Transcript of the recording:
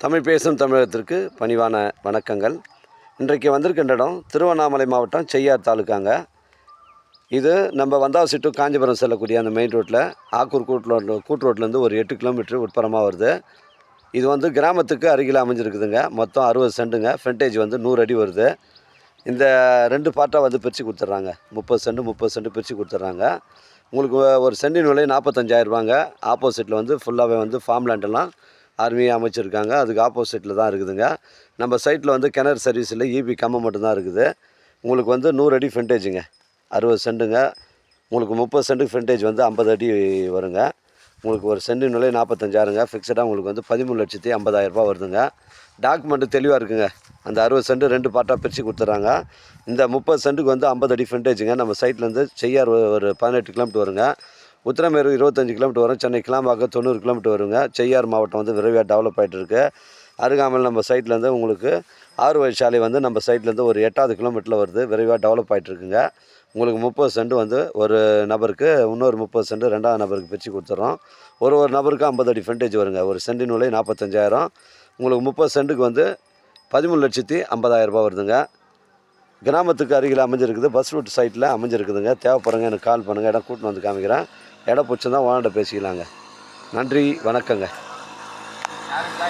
தமிழ் பேசும் தமிழகத்திற்கு பணிவான வணக்கங்கள். இன்றைக்கு வந்திருக்கின்ற இடம் திருவண்ணாமலை மாவட்டம் செய்யார் தாலுக்காங்க. இது நம்ம வந்தாவசி டு காஞ்சிபுரம் செல்லக்கூடிய அந்த மெயின் ரோட்டில் ஆக்கூர் கூட்டு ரோட்லேருந்து ஒரு 8 கிலோமீட்டர் உட்புறமாக வருது. இது வந்து கிராமத்துக்கு அருகில் அமைஞ்சிருக்குதுங்க. மொத்தம் 60 சென்ட்டுங்க. ஃப்ரண்டேஜ் வந்து 100 அடி வருது. இந்த 2 பார்ட்டாக வந்து பிரித்து கொடுத்துட்றாங்க. 30 சென்ட் பிரித்து கொடுத்துட்றாங்க. உங்களுக்கு ஒரு சென்டின் விலை 45,000 ரூபாங்க. ஆப்போசிட்டில் வந்து ஃபுல்லாகவே வந்து ஃபார்ம் லேண்டெல்லாம் அருமையாக அமைச்சிருக்காங்க. அதுக்கு ஆப்போசிட்டில் தான் இருக்குதுங்க. நம்ம சைட்டில் வந்து கிணறு சர்வீஸ் இல்லை, ஈபி கம்பம் மட்டும்தான் இருக்குது. உங்களுக்கு வந்து 100 அடி ஃப்ரண்டேஜுங்க, 60 சென்ட்டுங்க. உங்களுக்கு 30 சென்ட்டுக்கு ஃப்ரண்டேஜ் வந்து 50 அடி வருங்க. உங்களுக்கு ஒரு சென்டின் விலை 45,000ங்க. ஃபிக்ஸடாக உங்களுக்கு வந்து 13,50,000 ரூபா வருதுங்க. டாக்குமெண்ட்டு தெளிவாக இருக்குங்க. அந்த 60 சென்ட் 2 பார்ட்டாக பிரித்து கொடுத்துட்றாங்க. இந்த 30 சென்ட்டுக்கு வந்து 50 அடி ஃப்ரண்டேஜுங்க. நம்ம சைட்லேருந்து செய்யார் ஒரு 18 கிலோமீட்டர் வருங்க. உத்திரமேரூர் 25 கிலோமீட்டர் வரும். சென்னை கிளாம்பாக்கம் 90 கிலோமீட்டர் வருங்க. செய்யார் மாவட்டம் வந்து விரைவாக டெவலப் ஆகிட்டு இருக்குது. அருகாமையில் நம்ம சைட்லேருந்து உங்களுக்கு 6 வழிச்சாலை வந்து நம்ம சைட்லேருந்து ஒரு 8வது கிலோமீட்டரில் வருது. விரைவாக டெவலப் ஆகிட்டு இருக்குங்க. உங்களுக்கு 30 சென்ட் வந்து ஒரு நபருக்கு, இன்னொரு 30 சென்ட் 2வது நபருக்கு பிரித்து கொடுத்துட்றோம். ஒரு நபருக்கு 50 அடி ஃப்ரண்டேஜ் வருங்க. ஒரு சென்டின் விலை 45,000. உங்களுக்கு 30 சென்ட்டுக்கு வந்து 13,50,000 ரூபா வருதுங்க. கிராமத்துக்கு அருகில் அமைஞ்சிருக்குது. பஸ் ரூட் சைட்டில் அமைஞ்சிருக்குதுங்க. தேவைப்படுங்க, எனக்கு கால் பண்ணுங்கள். இடம் கூட்டின்னு வந்து காமிக்கிறேன். இடம் பிடிச்சிருந்தா ஓனர்கிட்ட பேசிக்கலாங்க. நன்றி, வணக்கங்க.